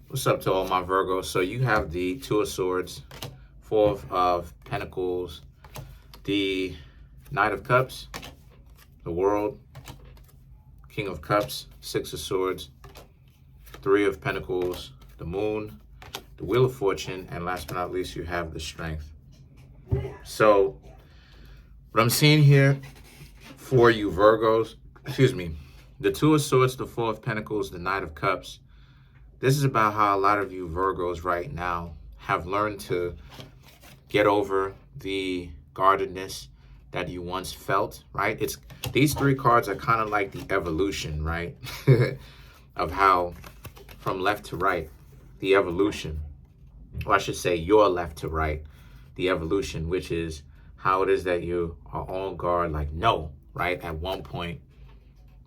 What's up to all my Virgos? So you have the Two of Swords, Four of Pentacles, the Knight of Cups, the World, King of Cups, Six of Swords, Three of Pentacles, the Moon, the Wheel of Fortune, and last but not least, you have the Strength. So what I'm seeing here for you Virgos, the Two of Swords, the Four of Pentacles, the Knight of Cups, this is about how a lot of you Virgos right now have learned to get over the guardedness that you once felt, right? It's these three cards are kind of like the evolution, right? Of how from left to right, the evolution, or I should say your left to right, the evolution, which is how it is that you are on guard, like no, right? At one point,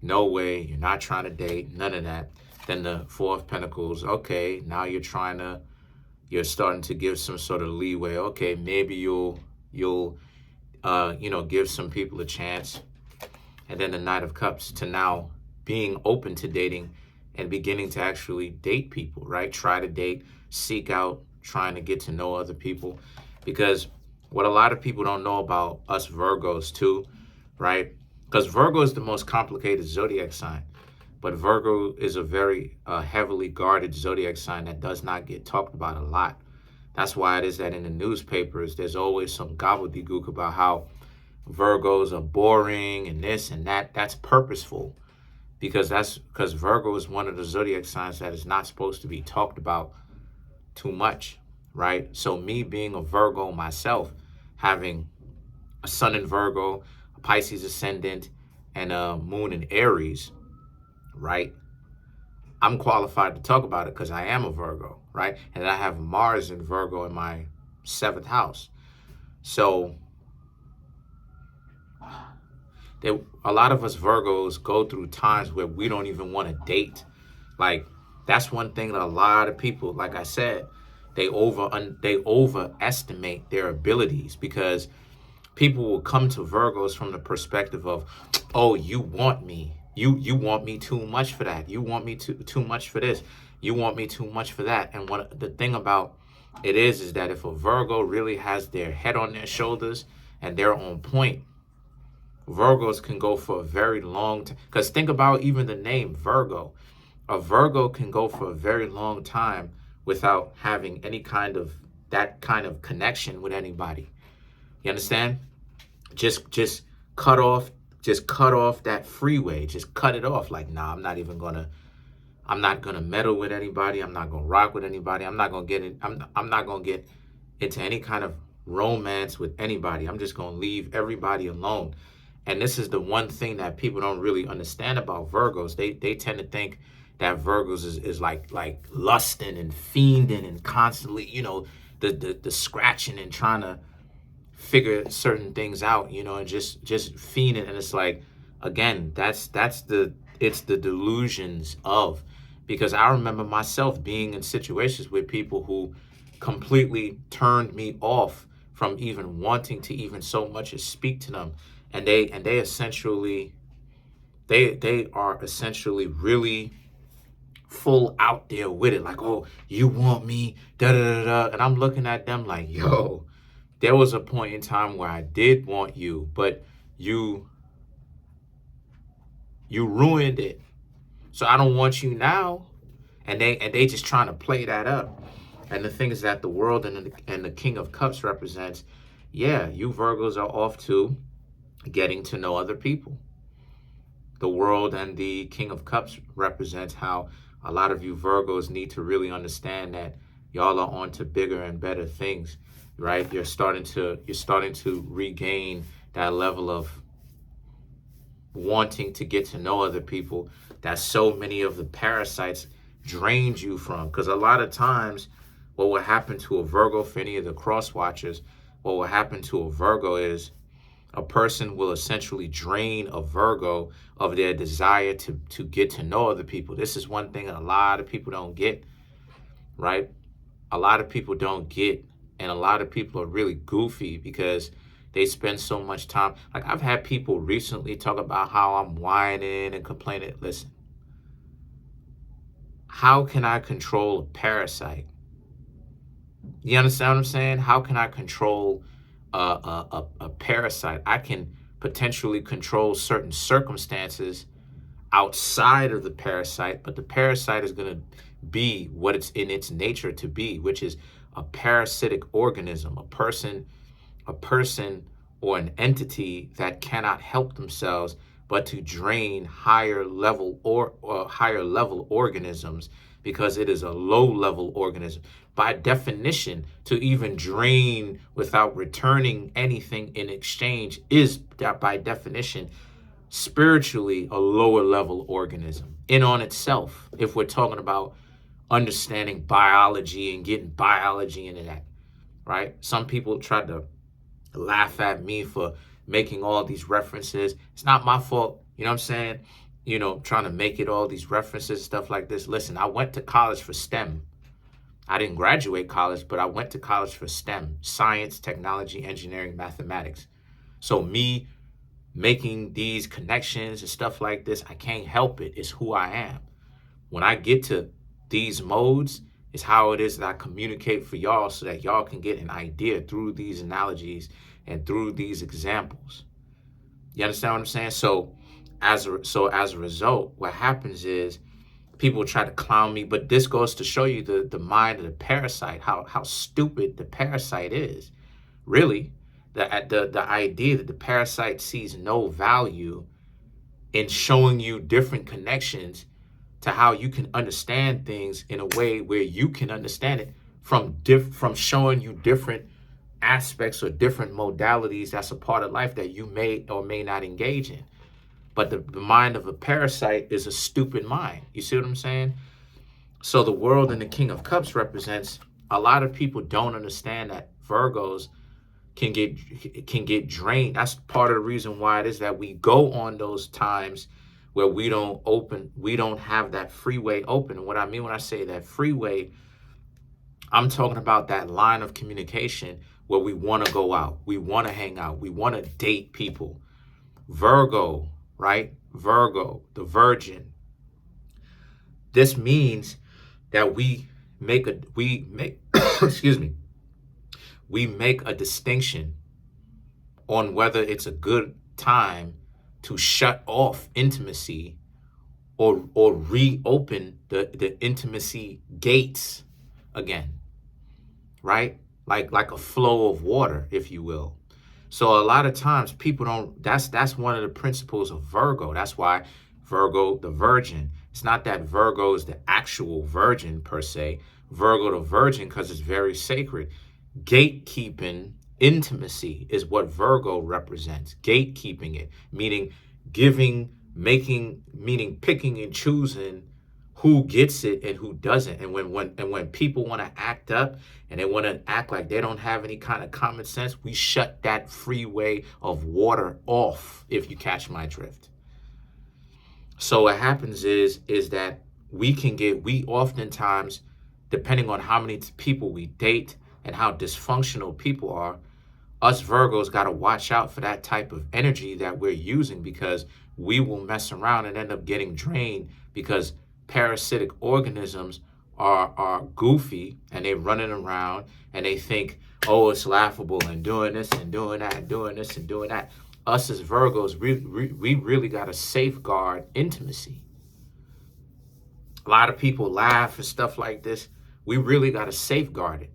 no way, you're not trying to date, none of that. Then the Four of Pentacles, okay, now you're starting to give some sort of leeway. Okay, maybe you'll give some people a chance. And then the Knight of Cups, to now being open to dating and beginning to actually date people, right? Try to date, seek out, trying to get to know other people. Because what a lot of people don't know about us Virgos too, right? Because Virgo is the most complicated zodiac sign. But Virgo is a very heavily guarded zodiac sign that does not get talked about a lot. That's why it is that in the newspapers, there's always some gobbledygook about how Virgos are boring and this and that. That's purposeful because Virgo is one of the zodiac signs that is not supposed to be talked about too much, right? So me being a Virgo myself, having a sun in Virgo, a Pisces ascendant, and a moon in Aries, right? I'm qualified to talk about it because I am a Virgo, right? And I have Mars in Virgo in my 7th house. So a lot of us Virgos go through times where we don't even want to date. Like, that's one thing that a lot of people, like I said, they overestimate their abilities, because people will come to Virgos from the perspective of, oh, you want me. You want me too much for that. You want me too much for this. You want me too much for that. And what the thing about it is that if a Virgo really has their head on their shoulders and they're on point, Virgos can go for a very long time. Because think about even the name Virgo. A Virgo can go for a very long time without having any kind of that kind of connection with anybody. You understand? Just cut off that freeway. Just cut it off. Like, nah, I'm not gonna meddle with anybody. I'm not gonna rock with anybody. I'm not gonna get into any kind of romance with anybody. I'm just gonna leave everybody alone. And this is the one thing that people don't really understand about Virgos. They tend to think that Virgos is like lusting and fiending and constantly, the scratching and trying to figure certain things out, and just fiending. And it's like, again, it's the delusions of, because I remember myself being in situations with people who completely turned me off from even wanting to even so much as speak to them. And they essentially, they are essentially really full out there with it. Like, oh, you want me, da da da da. And I'm looking at them like, yo, there was a point in time where I did want you, but you ruined it. So I don't want you now. And they just trying to play that up. And the thing is that the World and the King of Cups represents, yeah, you Virgos are off to getting to know other people. The World and the King of Cups represents how a lot of you Virgos need to really understand that y'all are on to bigger and better things, right? You're starting to regain that level of wanting to get to know other people that so many of the parasites drained you from. Because a lot of times what will happen to a Virgo, for any of the cross watchers, what will happen to a Virgo is a person will essentially drain a Virgo of their desire to get to know other people. This is one thing that a lot of people don't get, right? A lot of people don't get, and a lot of people are really goofy because they spend so much time. Like, I've had people recently talk about how I'm whining and complaining. Listen, how can I control a parasite? You understand what I'm saying? How can I control a parasite? I can potentially control certain circumstances outside of the parasite, but the parasite is going to be what it's in its nature to be, which is a parasitic organism, a person or an entity that cannot help themselves but to drain higher level organisms, because it is a low level organism. By definition, to even drain without returning anything in exchange is, that by definition, spiritually a lower level organism in on itself, if we're talking about understanding biology and getting biology into that, right? Some people try to laugh at me for making all these references. It's not my fault. You know what I'm saying? Trying to make it all these references, stuff like this. Listen, I went to college for STEM. I didn't graduate college, but I went to college for STEM, science, technology, engineering, mathematics. So me making these connections and stuff like this, I can't help it. It's who I am. When I get to these modes, it's how it is that I communicate for y'all, so that y'all can get an idea through these analogies and through these examples. You understand what I'm saying? So as a result, what happens is people try to clown me, but this goes to show you the mind of the parasite, how stupid the parasite is. Really, the idea that the parasite sees no value in showing you different connections to how you can understand things in a way where you can understand it from showing you different aspects or different modalities that's a part of life that you may or may not engage in. But the mind of a parasite is a stupid mind. You see what I'm saying? So the world and the King of Cups represents, a lot of people don't understand that Virgos can get drained. That's part of the reason why it is that we go on those times where we don't have that freeway open. And what I mean when I say that freeway, I'm talking about that line of communication where we want to go out, we want to hang out, we want to date people. Virgo, right? Virgo, the virgin. This means that we make excuse me, we make a distinction on whether it's a good time to shut off intimacy or reopen the intimacy gates again, right? Like a flow of water, if you will. So a lot of times people don't, that's one of the principles of Virgo. That's why Virgo, the virgin, it's not that Virgo is the actual virgin per se. Virgo, the virgin, because it's very sacred. Gatekeeping intimacy is what Virgo represents. Gatekeeping it, meaning meaning picking and choosing who gets it and who doesn't. And when people want to act up and they want to act like they don't have any kind of common sense, we shut that freeway of water off, if you catch my drift. So what happens is that we oftentimes, depending on how many people we date and how dysfunctional people are, us Virgos got to watch out for that type of energy that we're using, because we will mess around and end up getting drained, because parasitic organisms are goofy and they're running around and they think, oh, it's laughable and doing this and doing that and doing this and doing that. Us as Virgos, we really got to safeguard intimacy. A lot of people laugh and stuff like this. We really got to safeguard it,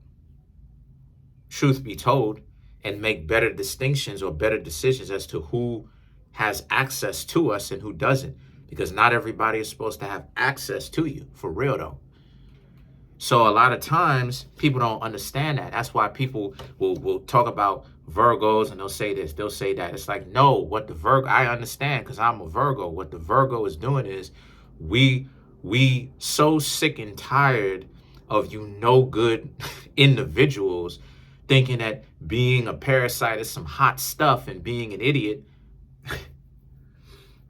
truth be told, and make better distinctions or better decisions as to who has access to us and who doesn't, because not everybody is supposed to have access to you, for real though. So a lot of times people don't understand that. That's why people will talk about Virgos and they'll say this, they'll say that. It's like, no, what the Virgo, I understand because I'm a Virgo. What the Virgo is doing is we so sick and tired of you no good individuals thinking that being a parasite is some hot stuff and being an idiot,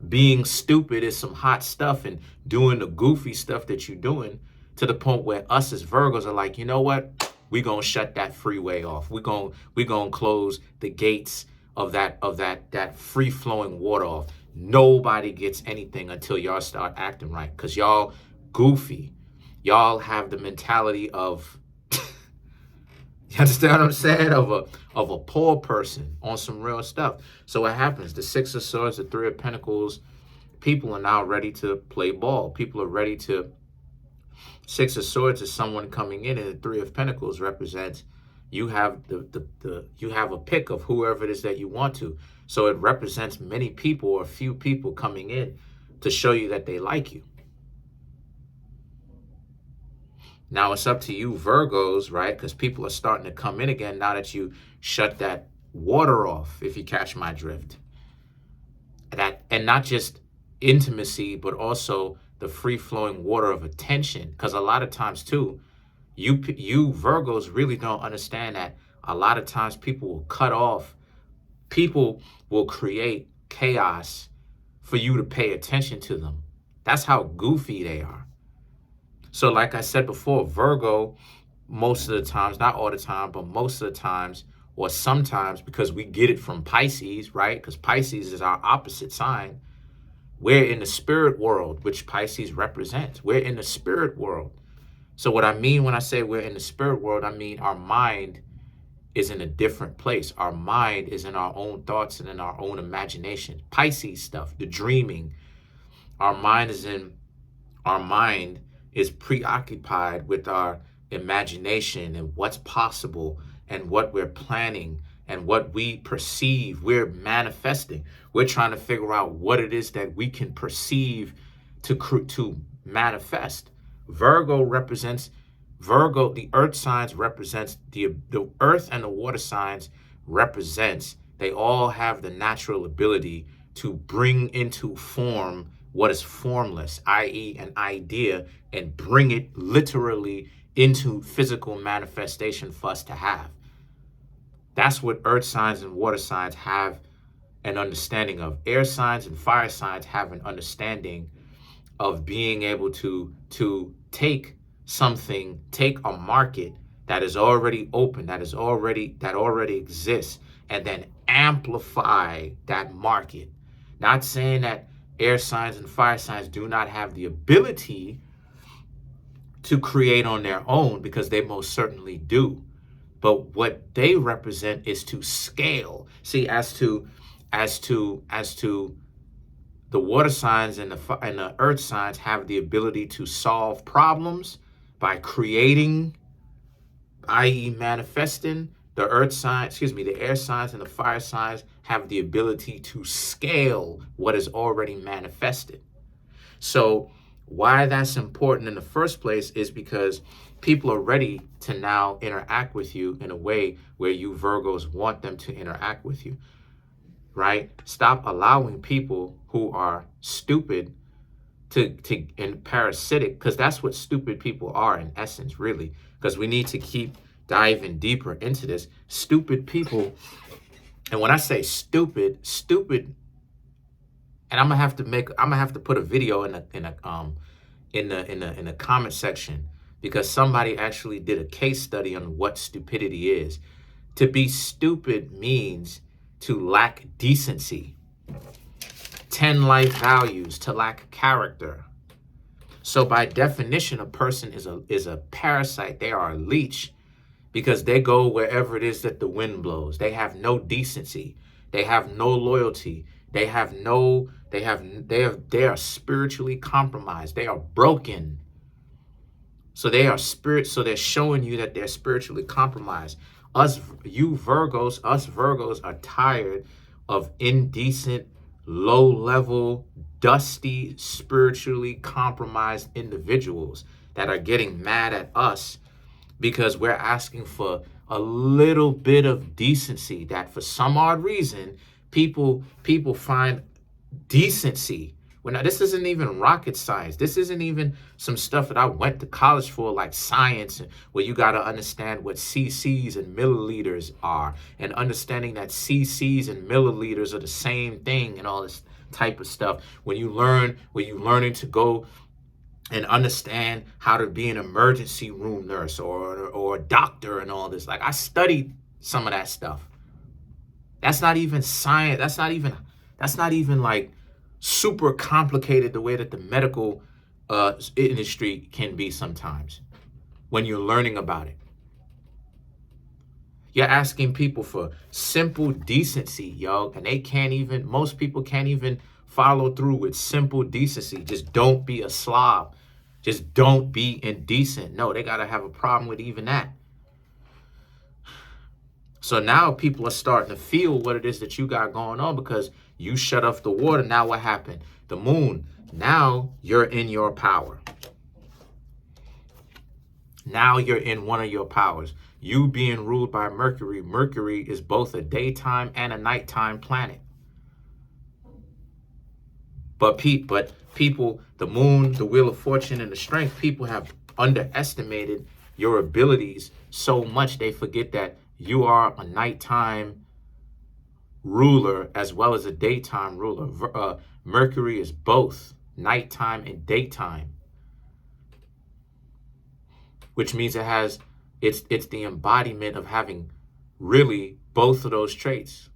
being stupid is some hot stuff and doing the goofy stuff that you're doing, to the point where us as Virgos are like, you know what? We're going to shut that freeway off. We're going to close the gates of that free flowing water off. Nobody gets anything until y'all start acting right, because y'all goofy. y'all have the mentality of, you understand what I'm saying? Of a poor person on some real stuff. So what happens? The Six of Swords, the Three of Pentacles, people are now ready to play ball. People are ready to. Six of Swords is someone coming in, and the Three of Pentacles represents you have you have a pick of whoever it is that you want to. So it represents many people or few people coming in to show you that they like you. Now it's up to you, Virgos, right? Because people are starting to come in again now that you shut that water off, if you catch my drift. And not just intimacy, but also the free-flowing water of attention. Because a lot of times, too, you Virgos really don't understand that a lot of times people will cut off, people will create chaos for you to pay attention to them. That's how goofy they are. So like I said before, Virgo, most of the times, not all the time, but most of the times, or sometimes, because we get it from Pisces, right? Because Pisces is our opposite sign. We're in the spirit world, which Pisces represents. We're in the spirit world. So what I mean when I say we're in the spirit world, I mean our mind is in a different place. Our mind is in our own thoughts and in our own imagination. Pisces stuff, the dreaming. Our mind is preoccupied with our imagination and what's possible and what we're planning and what we perceive. We're manifesting. We're trying to figure out what it is that we can perceive to manifest. Virgo, the earth signs represents the earth, and the water signs represents, they all have the natural ability to bring into form what is formless, i.e. an idea, and bring it literally into physical manifestation for us to have. That's what earth signs and water signs have an understanding of. Air signs and fire signs have an understanding of being able to take something, take a market that is already open, that already exists, and then amplify that market. Not saying that air signs and fire signs do not have the ability to create on their own, because they most certainly do. But what they represent is to scale. See, as to the water signs and the earth signs have the ability to solve problems by creating, i.e. manifesting. The earth signs, the air signs and the fire signs have the ability to scale what is already manifested. So why that's important in the first place is because people are ready to now interact with you in a way where you Virgos want them to interact with you, right? Stop allowing people who are stupid and parasitic, because that's what stupid people are in essence, really, because we need to keep diving deeper into this. Stupid people, and when I say stupid, and I'm gonna have to put a video in the comment section, because somebody actually did a case study on what stupidity is. To be stupid means to lack decency, 10 life values, to lack character. So by definition, a person is a parasite. They are a leech, because they go wherever it is that the wind blows. They have no decency. They have no loyalty. They are spiritually compromised. They are broken. So they're showing you that they're spiritually compromised. Us Virgos are tired of indecent, low-level, dusty, spiritually compromised individuals that are getting mad at us because we're asking for a little bit of decency that for some odd reason people find decency. Now, this isn't even rocket science. This isn't even some stuff that I went to college for, like science, where you got to understand what cc's and milliliters are, and understanding that cc's and milliliters are the same thing, and all this type of stuff. When you're learning to go and understand how to be an emergency room nurse or a doctor and all this. Like, I studied some of that stuff. That's not even science. That's not even like super complicated the way that the medical industry can be sometimes when you're learning about it. You're asking people for simple decency, yo, and most people can't even follow through with simple decency. Just don't be a slob. Just don't be indecent. No, they got to have a problem with even that. So now people are starting to feel what it is that you got going on because you shut off the water. Now what happened? The moon. Now you're in your power. Now you're in one of your powers. You being ruled by Mercury. Mercury is both a daytime and a nighttime planet. But people, the moon, the wheel of fortune, and the strength, people have underestimated your abilities so much they forget that you are a nighttime ruler as well as a daytime ruler. Mercury is both nighttime and daytime, which means it's the embodiment of having really both of those traits.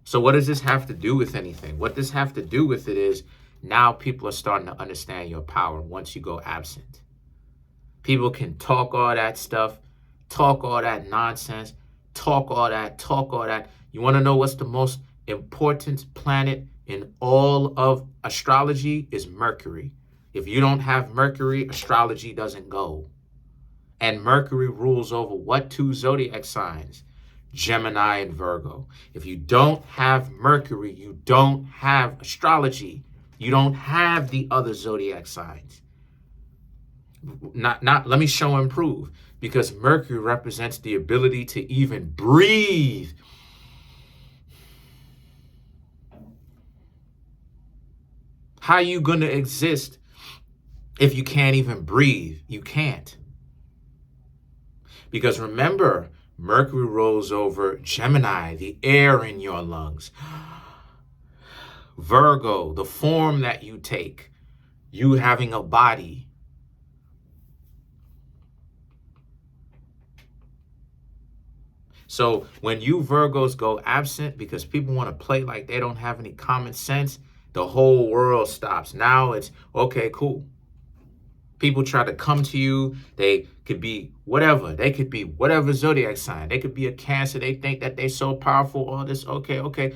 So what does this have to do with anything? What this have to do with it is now people are starting to understand your power once you go absent. People can talk all that stuff, talk all that nonsense, talk all that. You want to know what's the most important planet in all of astrology? Is Mercury. If you don't have Mercury, astrology doesn't go. And Mercury rules over what two zodiac signs? Gemini and Virgo. If you don't have Mercury, you don't have astrology. You don't have the other zodiac signs. Not let me show and prove, because Mercury represents the ability to even breathe. How are you going to exist if you can't even breathe? You can't. Because remember, Mercury rolls over Gemini, the air in your lungs. Virgo, the form that you take, you having a body. So when you Virgos go absent because people want to play like they don't have any common sense, the whole world stops. Now it's, okay, cool. People try to come to you. They could be whatever. They could be whatever zodiac sign. They could be a Cancer. They think that they're so powerful. All this. Okay.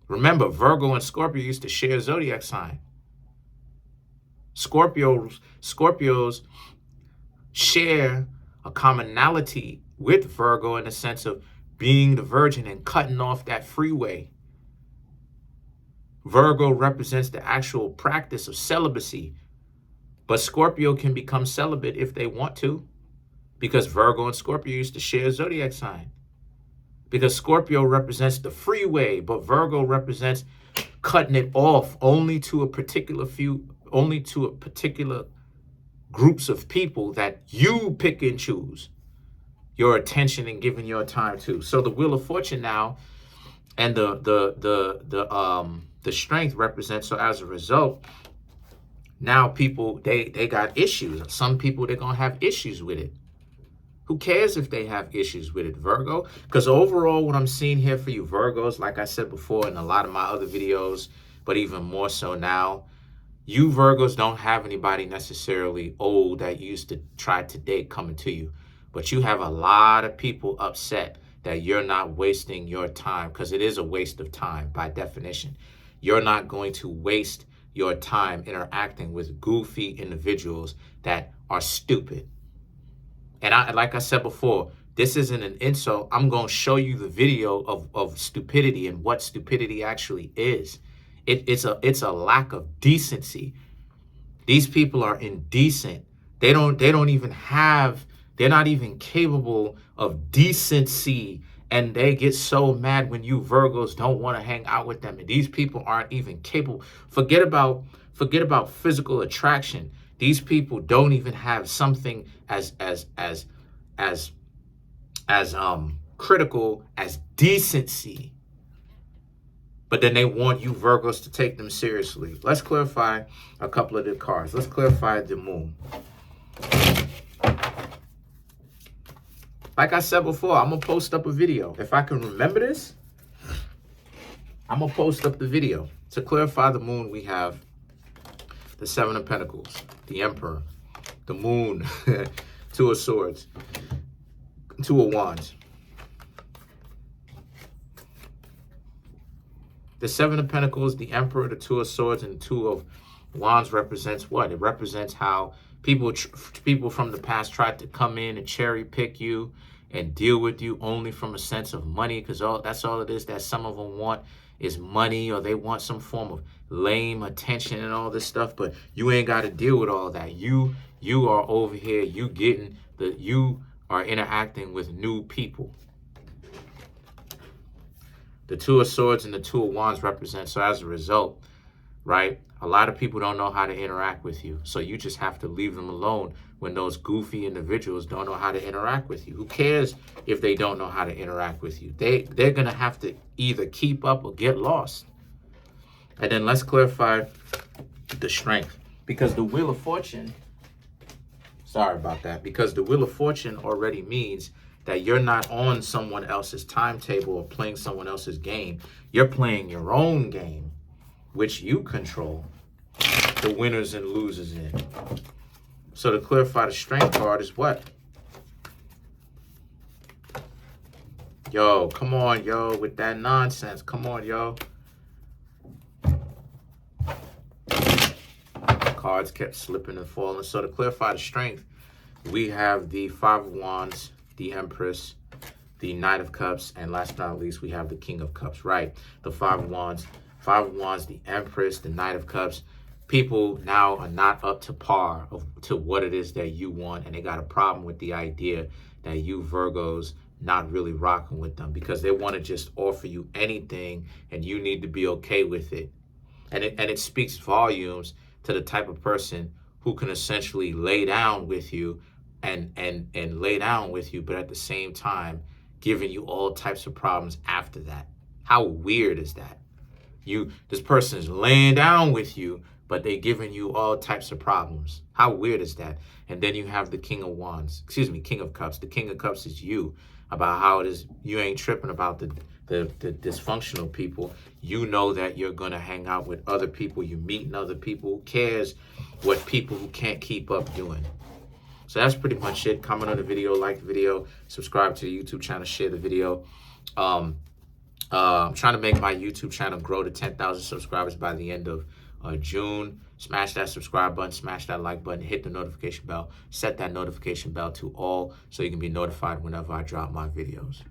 Remember, Virgo and Scorpio used to share zodiac sign. Scorpios share a commonality with Virgo in the sense of being the virgin and cutting off that freeway. Virgo represents the actual practice of celibacy, but Scorpio can become celibate if they want to, because Virgo and Scorpio used to share a zodiac sign. Because Scorpio represents the freeway, but Virgo represents cutting it off only to a particular groups of people that you pick and choose your attention and giving your time to. So the Wheel of Fortune now and the strength represents, so as a result, now people, they got issues. Some people, they're going to have issues with it. Who cares if they have issues with it, Virgo? Because overall, what I'm seeing here for you Virgos, like I said before in a lot of my other videos, but even more so now, you Virgos don't have anybody necessarily old that used to try to date coming to you. But you have a lot of people upset that you're not wasting your time, because it is a waste of time by definition. You're not going to waste your time interacting with goofy individuals that are stupid. And like I said before, this isn't an insult. I'm going to show you the video of stupidity and what stupidity actually is. It's a lack of decency. These people are indecent. They're not even capable of decency. And they get so mad when you Virgos don't want to hang out with them. And these people aren't even capable. Forget about physical attraction. These people don't even have something as critical as decency. But then they want you Virgos to take them seriously. Let's clarify a couple of the cards. Let's clarify the moon. Like I said before, I'm going to post up a video. If I can remember this, I'm going to post up the video. To clarify the moon, we have the Seven of Pentacles, the Emperor, the Moon, Two of Swords, Two of Wands. The Seven of Pentacles, the Emperor, the Two of Swords, and the Two of Wands represents what? It represents how people from the past tried to come in and cherry pick you and deal with you only from a sense of money, because that's all it is that some of them want is money, or they want some form of lame attention and all this stuff. But you ain't got to deal with all that. You are over here, you are interacting with new people. The Two of Swords and the Two of Wands represent, so as a result, right, a lot of people don't know how to interact with you. So you just have to leave them alone when those goofy individuals don't know how to interact with you. Who cares if they don't know how to interact with you? They're going to have to either keep up or get lost. And then let's clarify the strength. Because the Wheel of Fortune, sorry about that, because the Wheel of Fortune already means that you're not on someone else's timetable or playing someone else's game. You're playing your own game, which you control the winners and losers in. So to clarify the strength card is what? Yo, come on, yo, with that nonsense. Come on, yo. Cards kept slipping and falling. So to clarify the strength, we have the Five of Wands, the Empress, the Knight of Cups, and last but not least, we have the King of Cups, right? The Five of Wands, the Empress, the Knight of Cups. People now are not up to par to what it is that you want, and they got a problem with the idea that you Virgos not really rocking with them, because they want to just offer you anything and you need to be okay with it. And it speaks volumes to the type of person who can essentially lay down with you and lay down with you, but at the same time giving you all types of problems after that. How weird is that? This person is laying down with you, but they're giving you all types of problems. How weird is that? And then you have the King of Cups. The King of Cups is you, about how it is you ain't tripping about the dysfunctional people. You know that you're going to hang out with other people. You're meeting other people. Who cares what people who can't keep up doing? So that's pretty much it. Comment on the video, like the video, subscribe to the YouTube channel, share the video. I'm trying to make my YouTube channel grow to 10,000 subscribers by the end of June. Smash that subscribe button, smash that like button, hit the notification bell, set that notification bell to all so you can be notified whenever I drop my videos.